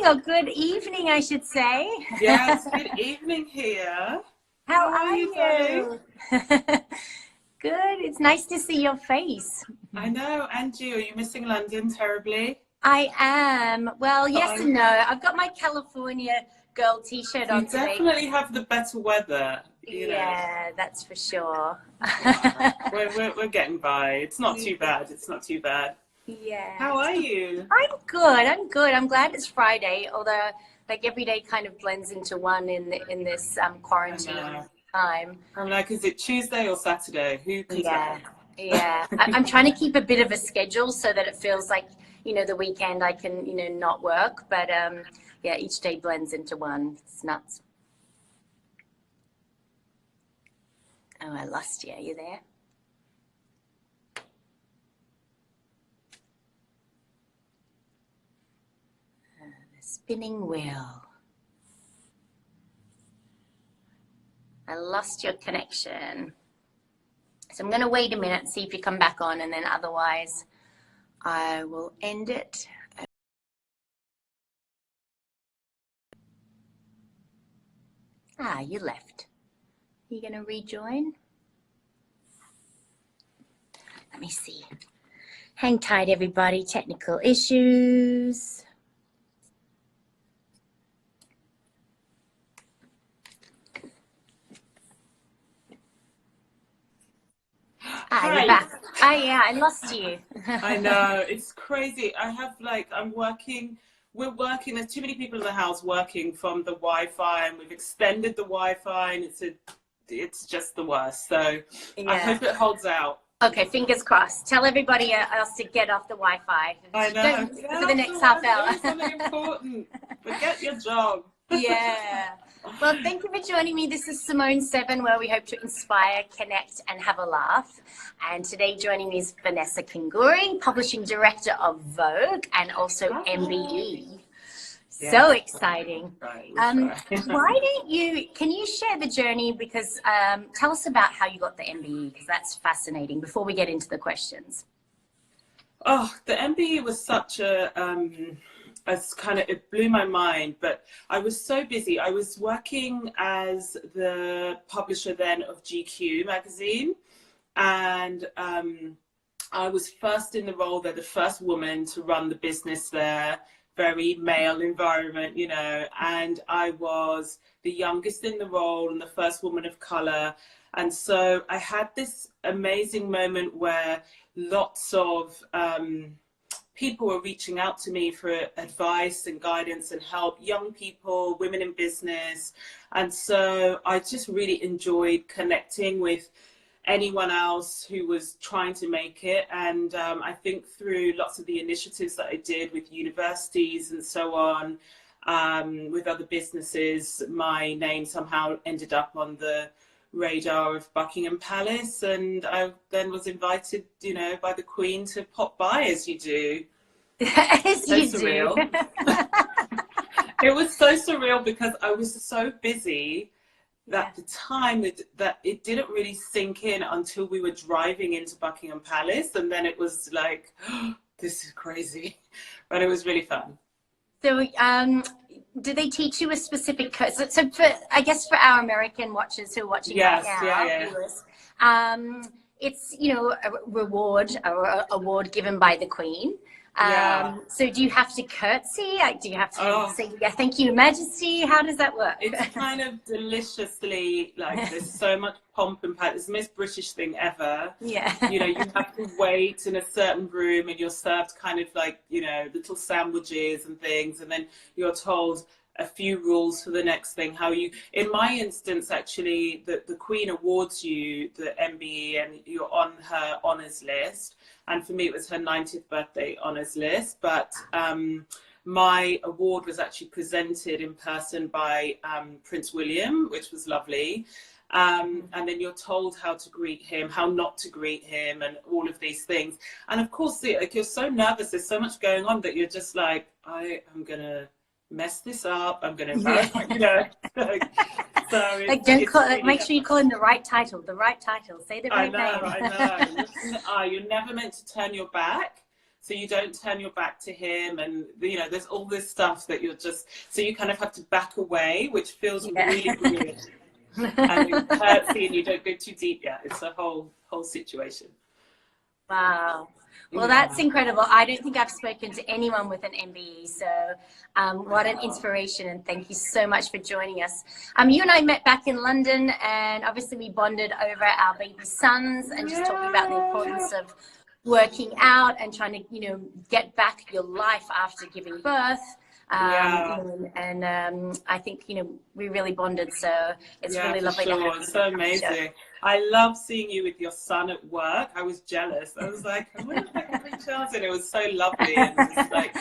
or good evening, I should say. Yes, good evening here. How are you doing? you? Good. It's nice to see your face. I know, and you. Are you missing London terribly? I am. Well, yes Oh, and no. I've got my California girl t-shirt on you today. definitely have the better weather, you know. Yeah, that's for sure. Yeah. We're getting by. It's not too bad. It's not too bad. Yeah. How are you? I'm good. I'm good. I'm glad it's Friday, although like every day kind of blends into one in this quarantine time. I'm like, is it Tuesday or Saturday? Who can Yeah. tell? Yeah. I'm trying to keep a bit of a schedule so that it feels like, the weekend I can, not work. But yeah, each day blends into one. It's nuts. Oh, I lost you. Are you there? The spinning wheel. I lost your connection. So I'm going to wait a minute and see if you come back on, and then otherwise I will end it. Ah, you left. You going to rejoin? Let me see. Hang tight, everybody. Technical issues. Ah, you're back. Ah, yeah, I lost you. I know, it's crazy. We're working, there's too many people in the house working from the Wi-Fi, and we've extended the Wi-Fi, and it's just the worst. So yeah. I hope it holds out. Okay, fingers crossed. Tell everybody else to get off the Wi-Fi. I know. For the next half hour. Doing something important. Forget your job. Yeah. Well, thank you for joining me. This is Simone 7, where we hope to inspire, connect, and have a laugh. And today joining me is Vanessa Kingori, Publishing Director of Vogue and also MBE. Yeah. So exciting. Can you share the journey? Because tell us about how you got the MBE, because that's fascinating, before we get into the questions. Oh, the MBE was such it blew my mind, but I was so busy. I was working as the publisher then of GQ magazine, and I was first in the role there, the first woman to run the business there, very male environment, and I was the youngest in the role and the first woman of color. And so I had this amazing moment where lots of people were reaching out to me for advice and guidance and help, young people, women in business. And so I just really enjoyed connecting with anyone else who was trying to make it. And I think through lots of the initiatives that I did with universities and so on, with other businesses, my name somehow ended up on the radar of Buckingham Palace, and I then was invited, by the Queen to pop by, as you do. As so you surreal. do. It was so surreal because I was so busy that the time that it didn't really sink in until we were driving into Buckingham Palace, and then it was like, oh, this is crazy, but it was really fun. So did they teach you a specific course? So I guess for our American watchers who are watching right now, viewers, it's, a reward or award given by the Queen. So do you have to curtsy? Do you have to say, thank you, Majesty? How does that work? It's kind of deliciously, there's so much pomp and pageantry. It's the most British thing ever. Yeah. You have to wait in a certain room, and you're served kind of little sandwiches and things, and then you're told a few rules for the next thing. In my instance, actually, the Queen awards you the MBE, and you're on her honours list. And for me, it was her 90th birthday honours list. But my award was actually presented in person by Prince William, which was lovely. And then you're told how to greet him, how not to greet him, and all of these things. And of course, you're so nervous. There's so much going on that you're just like, I am going to mess this up. I'm going to embarrass So make sure you call him the right title. Say the right name. I know. You're never meant to turn your back. so you don't turn your back to him, and you know there's all this stuff that you're just, so you kind of have to back away, which feels really weird. And it hurts you and you don't go too deep yet. It's a whole situation. Wow. Well, that's incredible. I don't think I've spoken to anyone with an MBE, so what an inspiration, and thank you so much for joining us. You and I met back in London, and obviously we bonded over our baby sons and just talking about the importance of working out and trying to, you know, get back your life after giving birth. I think, you know, we really bonded, so it's really lovely to have you. It's so amazing. I love seeing you with your son at work. I was jealous. I was like, I wonder if I can bring Charles in. It was so lovely, and it's like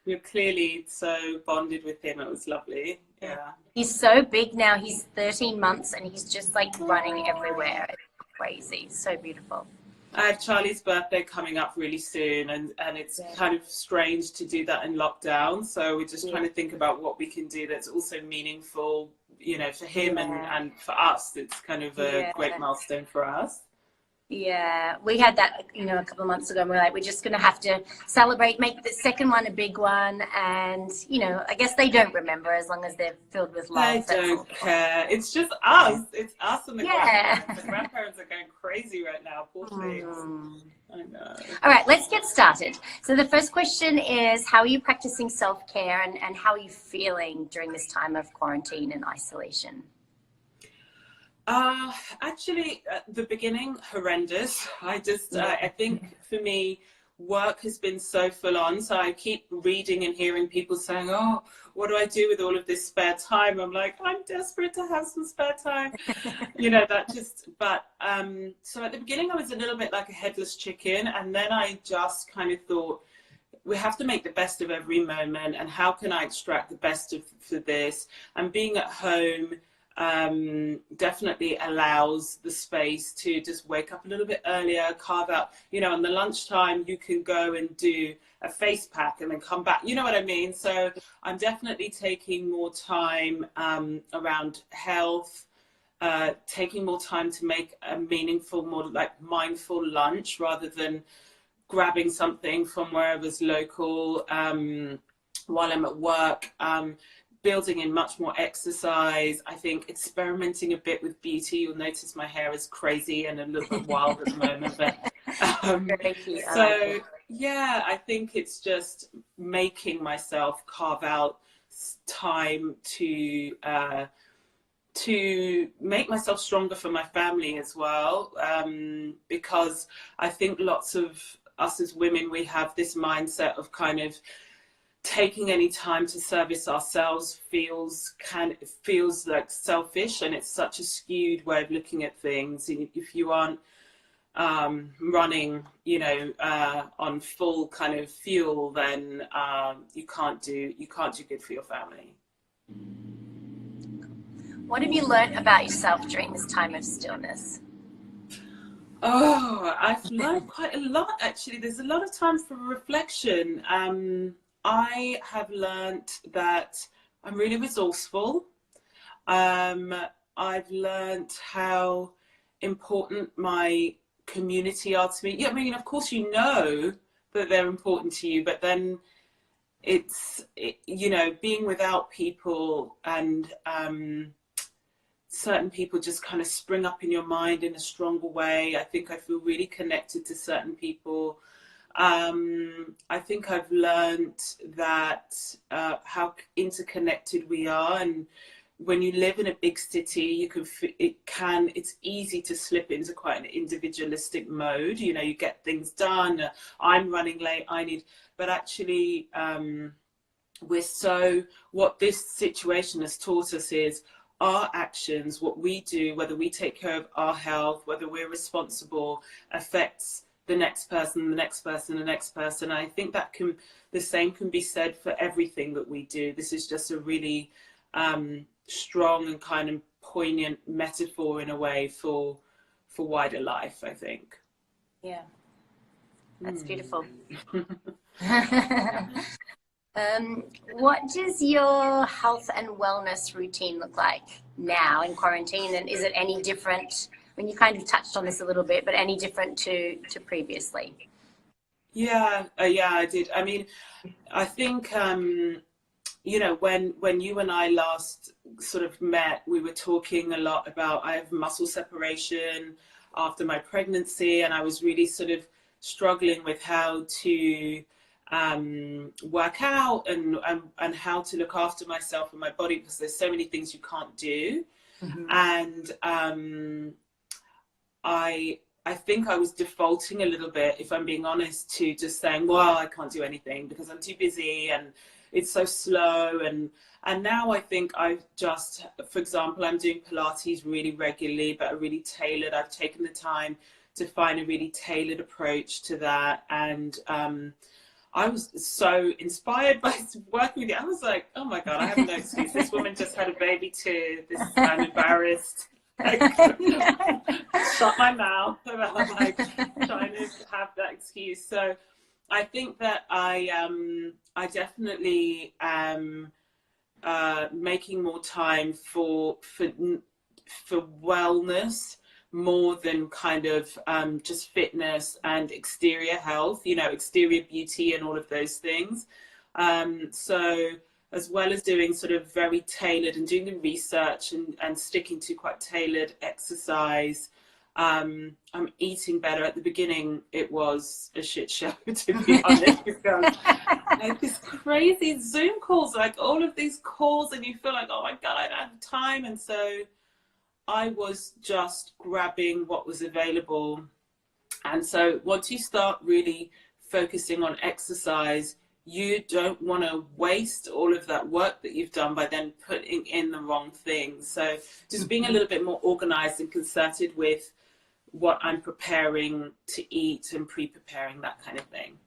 you're clearly so bonded with him. It was lovely. Yeah. He's so big now. He's 13 months and he's just like running everywhere. It's crazy. So beautiful. I have Charlie's birthday coming up really soon, and it's kind of strange to do that in lockdown. So we're just trying to think about what we can do that's also meaningful, you know, for him and for us. It's kind of a great milestone for us. Yeah, we had that, you know, a couple of months ago, and we're like, we're just going to have to celebrate, make the second one a big one. And, you know, I guess they don't remember as long as they're filled with love. They don't care. It's just us. It's us and the grandparents. The grandparents are going crazy right now. Poor things. I know. All right, let's get started. So the first question is, how are you practicing self-care, and how are you feeling during this time of quarantine and isolation? Actually, at the beginning, horrendous. I think for me, work has been so full on. So I keep reading and hearing people saying, oh, what do I do with all of this spare time? I'm like, I'm desperate to have some spare time. You know, so at the beginning, I was a little bit like a headless chicken. And then I just kind of thought, we have to make the best of every moment. And how can I extract the best for this? And being at home definitely allows the space to just wake up a little bit earlier, carve out, you know, on the lunchtime you can go and do a face pack and then come back, you know what I mean? So I'm definitely taking more time around health, taking more time to make a meaningful, more like mindful lunch rather than grabbing something from wherever's local while I'm at work. Building in much more exercise. I think experimenting a bit with beauty. You'll notice my hair is crazy and a little bit wild at the moment. But, so yeah, I think it's just making myself carve out time to make myself stronger for my family as well. Because I think lots of us as women, we have this mindset of kind of taking any time to service ourselves feels like selfish, and it's such a skewed way of looking at things. If you aren't running, you know, on full kind of fuel, then you can't do good for your family. What have you learned about yourself during this time of stillness? Oh, I've learned quite a lot, actually. There's a lot of time for reflection. I have learnt that I'm really resourceful. I've learnt how important my community are to me. Yeah, I mean, of course, you know that they're important to you, but then you know, being without people and certain people just kind of spring up in your mind in a stronger way. I think I feel really connected to certain people. I think I've learned that how interconnected we are, and when you live in a big city, it's easy to slip into quite an individualistic mode. You know, you get things done. I'm running late. But actually, what this situation has taught us is our actions, what we do, whether we take care of our health, whether we're responsible, affects the next person, the next person, the next person. I think the same can be said for everything that we do. This is just a really strong and kind of poignant metaphor in a way for wider life, I think. Yeah, that's beautiful. What does your health and wellness routine look like now in quarantine, and is it any different? I mean, you kind of touched on this a little bit, but any different to previously? Yeah, yeah, I did. I mean, I think, you know, when you and I last sort of met, we were talking a lot about, I have muscle separation after my pregnancy, and I was really sort of struggling with how to work out and how to look after myself and my body, because there's so many things you can't do. Mm-hmm. And I think I was defaulting a little bit, if I'm being honest, to just saying, well, I can't do anything because I'm too busy and it's so slow. And now I think I've just, for example, I'm doing Pilates really regularly, but really tailored. I've taken the time to find a really tailored approach to that. And I was so inspired by working with you. I was like, oh my God, I have no excuse. This woman just had a baby too. I'm embarrassed. Like, shut my mouth about like trying to have that excuse. So I think that I definitely am making more time for wellness, more than kind of just fitness and exterior health, you know, exterior beauty and all of those things. So as well as doing sort of very tailored and doing the research and sticking to quite tailored exercise, I'm eating better. At the beginning, it was a shit show, to be honest, because like this crazy Zoom calls, like all of these calls, and you feel like, oh my God, I don't have time. And so I was just grabbing what was available. And so once you start really focusing on exercise, you don't want to waste all of that work that you've done by then putting in the wrong things. So just being a little bit more organized and concerted with what I'm preparing to eat and pre-preparing, that kind of thing.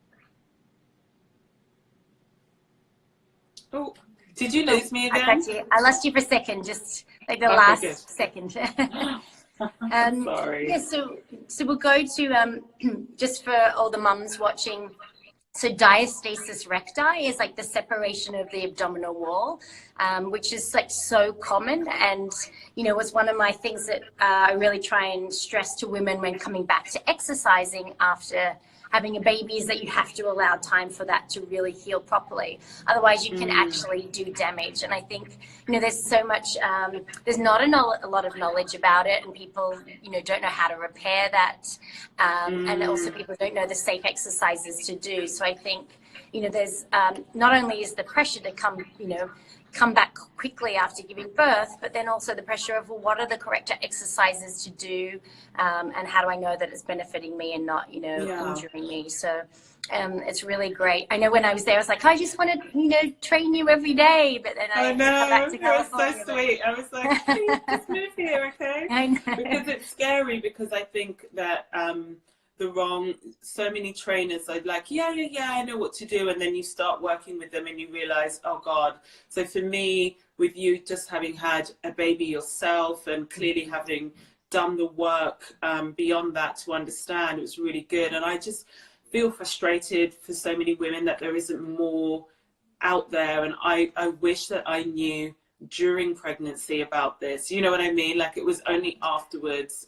Oh, did you lose me again? I got you. I lost you for a second, just like the last second. Sorry. Yeah, so we'll go to just for all the mums watching. So diastasis recti is like the separation of the abdominal wall, which is like so common. And, you know, it's one of my things that I really try and stress to women when coming back to exercising after having a baby, is that you have to allow time for that to really heal properly. Otherwise, you can actually do damage. And I think, you know, there's so much, there's not a lot of knowledge about it, and people, you know, don't know how to repair that. And also people don't know the safe exercises to do. So I think, you know, there's not only is the pressure to come back quickly after giving birth, but then also the pressure of, well, what are the correct exercises to do, and how do I know that it's benefiting me and not, you know, injuring me? So it's really great. I know when I was there, I was like, I just want to, you know, train you every day, but then I come back to California. It was so sweet. I was like, please just move here, okay? I know. Because it's scary, because I think that so many trainers are like, yeah, I know what to do. And then you start working with them and you realize, oh God. So for me, with you just having had a baby yourself and clearly having done the work beyond that to understand, it was really good. And I just feel frustrated for so many women that there isn't more out there. And I wish that I knew during pregnancy about this. You know what I mean? Like, it was only afterwards.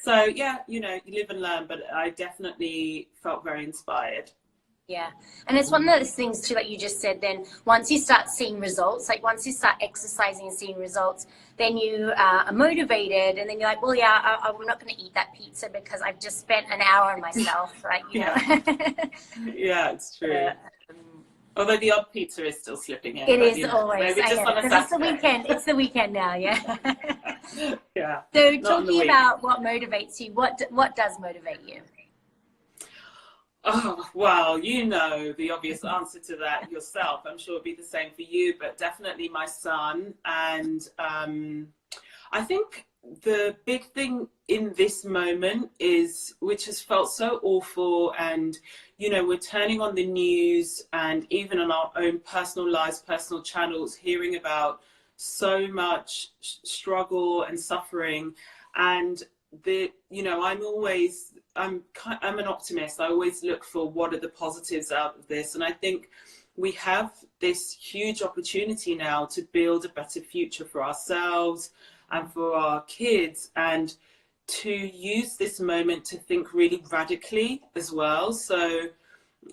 So yeah, you know, you live and learn, but I definitely felt very inspired. Yeah. And it's one of those things too, like you just said, then once you start seeing results, like once you start exercising and seeing results, then you are motivated, and then you're like, well, yeah, I'm not going to eat that pizza because I've just spent an hour on myself, right? You know? Yeah, it's true. Although the odd pizza is still slipping in. It is always. Maybe just on a Saturday. It's the weekend. It's the weekend now, yeah. Yeah. So talking about what motivates you, what does motivate you? Oh, well, you know the obvious answer to that yourself. I'm sure it'd be the same for you, but definitely my son. And I think the big thing in this moment is, which has felt so awful, and, you know, we're turning on the news and even on our own personal lives, personal channels, hearing about so much struggle and suffering. And you know, I'm an optimist. I always look for what are the positives out of this. And I think we have this huge opportunity now to build a better future for ourselves and for our kids. And, to use this moment to think really radically as well. So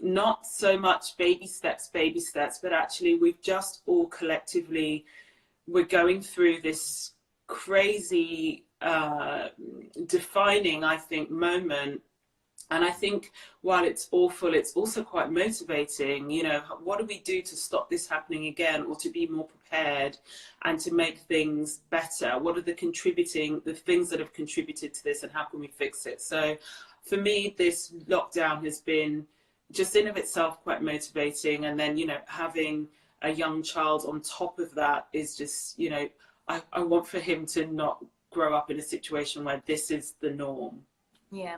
not so much baby steps, but actually we've just all collectively, we're going through this crazy defining, I think, moment. And I think while it's awful, it's also quite motivating. You know, what do we do to stop this happening again, or to be more prepared and to make things better? What are the things that have contributed to this, and how can we fix it? So for me, this lockdown has been just in of itself quite motivating. And then, you know, having a young child on top of that is just, you know, I want for him to not grow up in a situation where this is the norm. Yeah.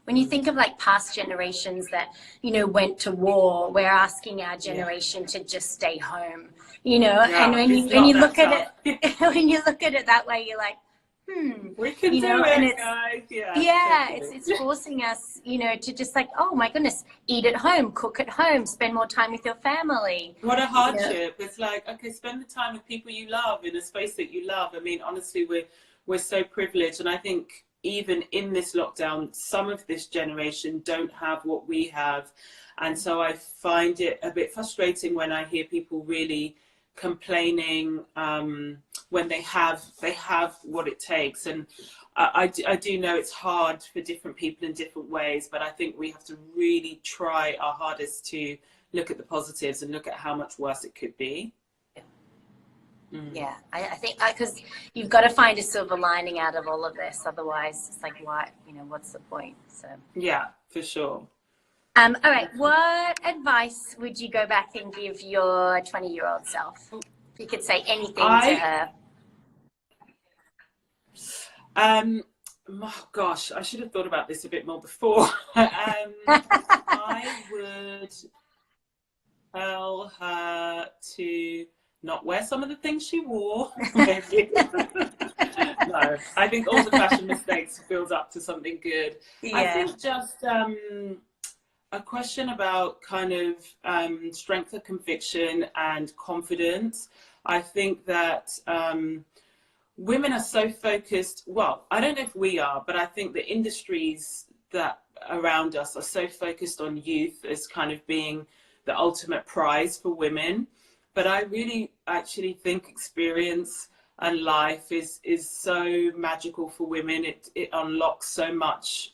When you think of like past generations that, you know, went to war, we're asking our generation to just stay home, you know, and when you look at it, when you look at it that way, you're like, we can do it, and it's, guys. Yeah, it's forcing us, you know, to just like, oh my goodness, eat at home, cook at home, spend more time with your family. What a hardship. It's like, okay, spend the time with people you love in a space that you love. I mean, honestly, we're so privileged, and I think even in this lockdown, some of this generation don't have what we have. And so I find it a bit frustrating when I hear people really complaining when they have what it takes. And I do know it's hard for different people in different ways, but I think we have to really try our hardest to look at the positives and look at how much worse it could be. Yeah, I think because you've got to find a silver lining out of all of this. Otherwise, it's like, why, you know, what's the point? So yeah, for sure. All right. What advice would you go back and give your 20-year-old self? If you could say anything to her. Oh gosh, I should have thought about this a bit more before. I would tell her to not wear some of the things she wore. Maybe. No, I think all the fashion mistakes build up to something good. Yeah. I think just a question about kind of strength of conviction and confidence. I think that women are so focused, well, I don't know if we are, but I think the industries that around us are so focused on youth as kind of being the ultimate prize for women. But I really actually think experience and life is so magical for women. It unlocks so much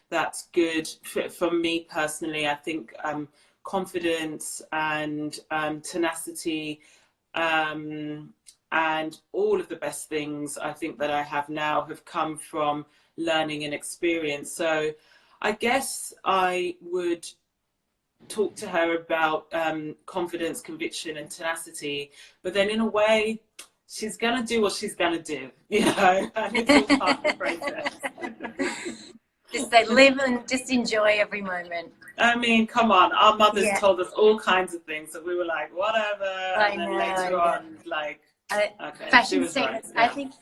that's good for me personally. I think confidence and tenacity and all of the best things I think that I have now have come from learning and experience. So I guess I would talk to her about confidence, conviction and tenacity, but then in a way she's gonna do what she's gonna do, you know, and it's all part of the process. Just say live and just enjoy every moment. I mean, come on, our mothers told us all kinds of things that we were like, whatever, and then later on, like, okay, fashion statements. Right. I think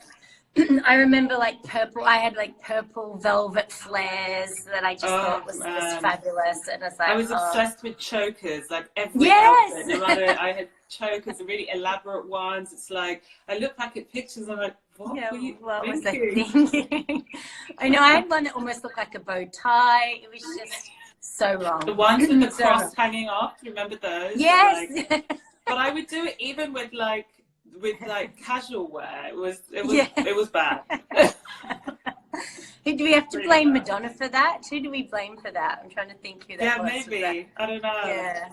I remember like purple. I had like purple velvet flares that I just thought was fabulous, and it's like I was obsessed with chokers. Like every outfit, no matter, I had chokers, the really elaborate ones. It's like I look back at pictures, and I'm like, what were you thinking? I know I had one that almost looked like a bow tie. It was just so wrong. The ones with the cross hanging off. Remember those? Yes. Like, but I would do it even with like casual wear. It was bad. Who do we have to blame? Madonna for that? Who do we blame for that? I'm trying to think who that was. Yeah, maybe. I don't know. Yeah.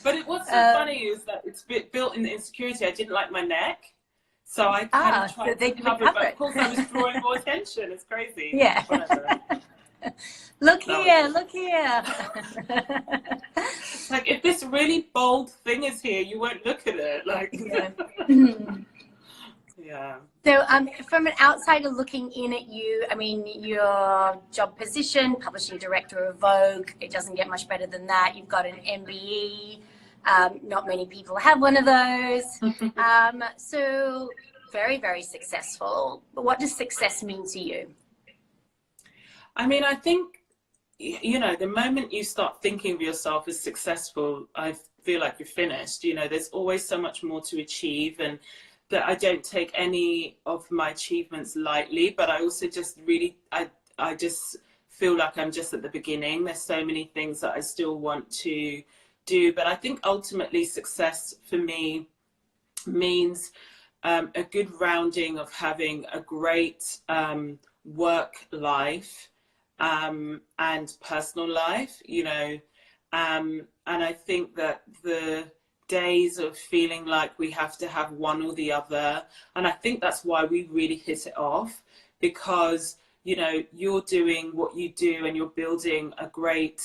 But what's so funny is that it's built in the insecurity. I didn't like my neck, so I kind of tried to cover it. But of course, I was drawing more attention. It's crazy. Yeah. Whatever. Look here. Like, if this really bold thing is here, you won't look at it. Like, yeah. So, from an outsider looking in at you, I mean, your job position, publishing director of Vogue, it doesn't get much better than that. You've got an MBE. Not many people have one of those. So, very, very successful. But what does success mean to you? I mean, I think, you know, the moment you start thinking of yourself as successful, I feel like you're finished. You know, there's always so much more to achieve, and that I don't take any of my achievements lightly, but I also just really, I just feel like I'm just at the beginning. There's so many things that I still want to do, but I think ultimately success for me means a good rounding of having a great work life and personal life, you know, and I think that the days of feeling like we have to have one or the other, and I think that's why we really hit it off, because, you know, you're doing what you do and you're building a great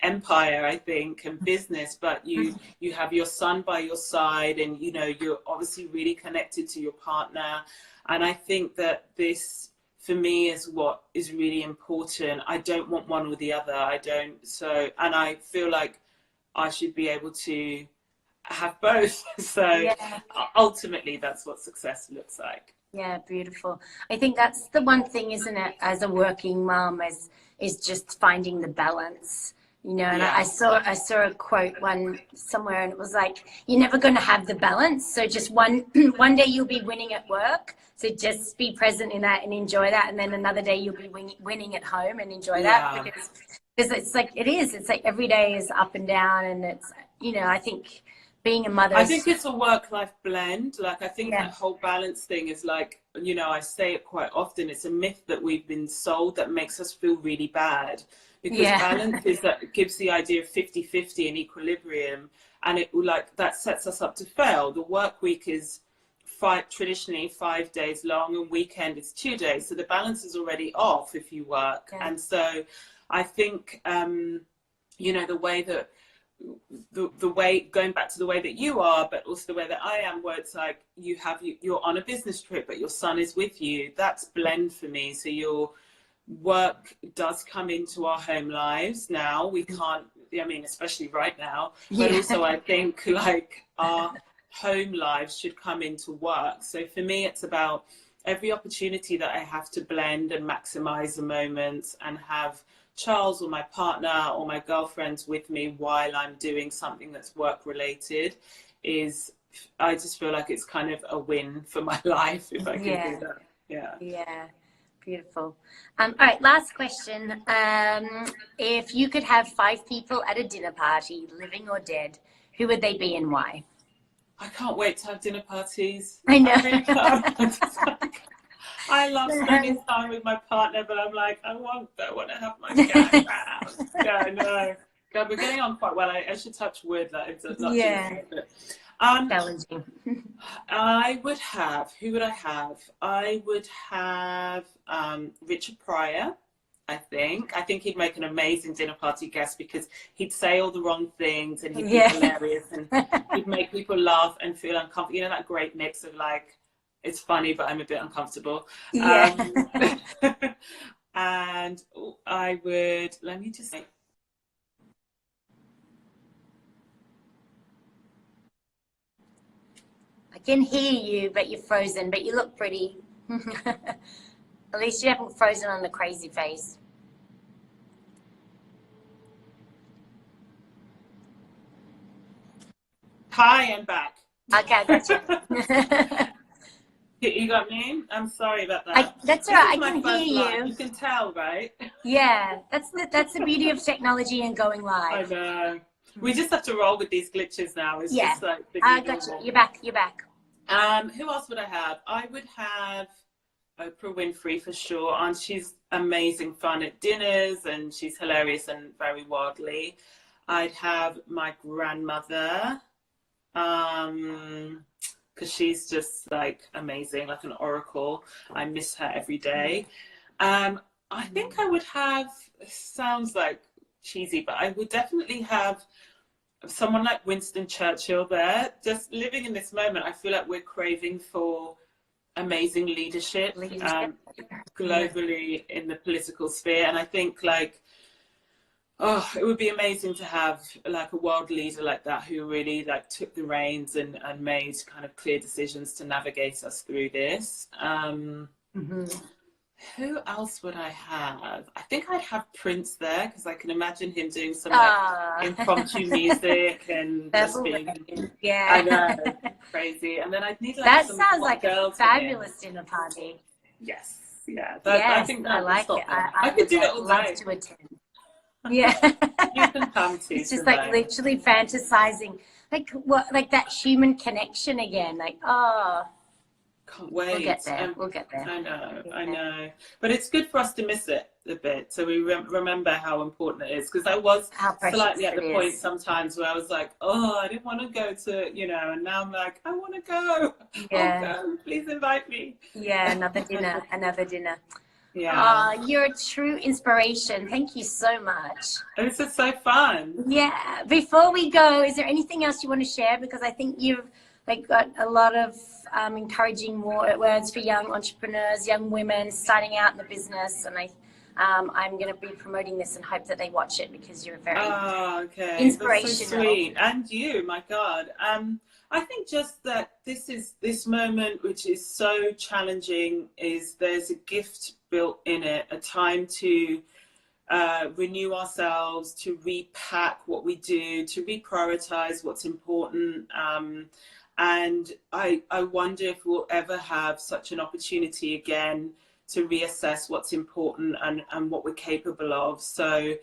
empire, I think, and business, but you have your son by your side, and, you know, you're obviously really connected to your partner. And I think that this, for me, is what is really important. I don't want one or the other. I don't. So, and I feel like I should be able to have both. So yeah. Ultimately, that's what success looks like. Yeah, beautiful. I think that's the one thing, isn't it, as a working mom, is just finding the balance. You know, and yeah. I saw a quote somewhere, and it was like, you're never going to have the balance. So just one day you'll be winning at work. So just be present in that and enjoy that. And then another day you'll be winning at home and enjoy that. Because it's like, it's like every day is up and down. And it's, you know, I think being a mother. I think it's a work-life blend. Like, I think that whole balance thing is like, you know, I say it quite often. It's a myth that we've been sold that makes us feel really bad. Because balance is that gives the idea of 50-50 and equilibrium, and it like that sets us up to fail. The work week is traditionally 5 days long, and weekend is 2 days, so the balance is already off if you work. And so I think you know, the way that the way, going back to the way that you are, but also the way that I am, where it's like you're on a business trip but your son is with you, that's blend for me. So your work does come into our home lives now. We can't, I mean, especially right now, but also I think like our home lives should come into work. So for me, it's about every opportunity that I have to blend and maximize the moments and have Charles or my partner or my girlfriends with me while I'm doing something that's work related, is I just feel like it's kind of a win for my life if I can do that. Yeah. Beautiful. All right, last question. If you could have 5 people at a dinner party, living or dead, who would they be and why? I can't wait to have dinner parties. I know. I really can't. I love spending time with my partner, but I'm like, I want to have my gang round. Yeah, no. God, we're getting on quite well. I should touch wood. That it's not challenging. I would have, who would I have? I would have Richard Pryor, I think. I think he'd make an amazing dinner party guest because he'd say all the wrong things and he'd be hilarious and he'd make people laugh and feel uncomfortable. You know, that great mix of like, it's funny, but I'm a bit uncomfortable. And I would, let me just say, I can hear you, but you're frozen, but you look pretty. At least you haven't frozen on the crazy face. Hi, I'm back. Okay, gotcha. You got me? I'm sorry about that. That's all right, I can hear you. You can tell, right? Yeah, that's the beauty of technology and going live. I know. We just have to roll with these glitches now. It's just like I got you. You're back. Who else would I have? I would have Oprah Winfrey for sure. And she's amazing fun at dinners and she's hilarious and very worldly. I'd have my grandmother, because she's just like amazing, like an oracle. I miss her every day. I think I would have, sounds like cheesy, but I would definitely have someone like Winston Churchill there. Just living in this moment, I feel like we're craving for amazing leadership globally in the political sphere. And I think like, it would be amazing to have like a world leader like that who really like took the reins and made kind of clear decisions to navigate us through this. Who else would I have? I think I'd have Prince there because I can imagine him doing some like impromptu music and just being, I know, crazy. And then I'd need like that some sounds like a fabulous singing. dinner party. Yes, yeah. Yes, I think that I like it. I could do it all love day. to attend. Yeah. You can come too. It's just like literally fantasizing, like what, like that human connection again. Like, oh, can't wait. We'll get there. We'll get there. I know. But it's good for us to miss it a bit, so we remember how important it is. Because I was slightly at the point sometimes where I was like, oh, I didn't want to go to, you know, and now I'm like, I want to go. Yeah. Oh, go. Please invite me. Yeah, another dinner, another dinner. Yeah. You're a true inspiration. Thank you so much. This is so fun. Yeah. Before we go, is there anything else you want to share? Because I think you've like got a lot of encouraging words for young entrepreneurs, young women starting out in the business, and I'm going to be promoting this and hope that they watch it because you're very inspirational. That's so sweet. And you, my God. I think just that this moment, which is so challenging, is there's a gift built in it, a time to renew ourselves, to repack what we do, to reprioritize what's important. And I wonder if we'll ever have such an opportunity again to reassess what's important and what we're capable of. So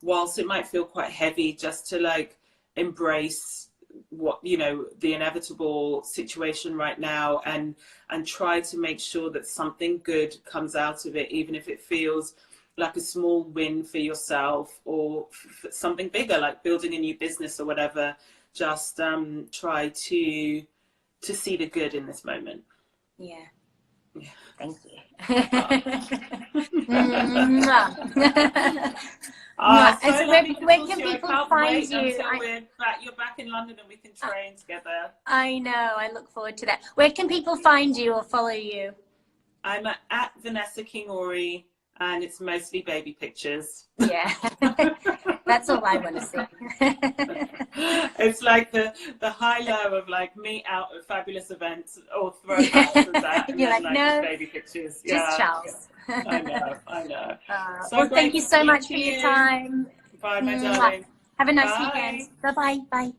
whilst it might feel quite heavy, just to like embrace what, you know, the inevitable situation right now and try to make sure that something good comes out of it, even if it feels like a small win for yourself or something bigger, like building a new business or whatever. Just try to see the good in this moment. Yeah. Yeah. Thank you. So where can people find you? You're back in London and we can train together. I know. I look forward to that. Where can people find you or follow you? I'm at Vanessa Kingori, and it's mostly baby pictures. Yeah. That's all I want to see. It's like the high-low of like me out at fabulous events or throwbacks of that. And you're then, like, no, baby pictures. Just Charles. I know. Well, thank you so much for your time. Bye, my darling. Have a nice weekend. Bye-bye. Bye.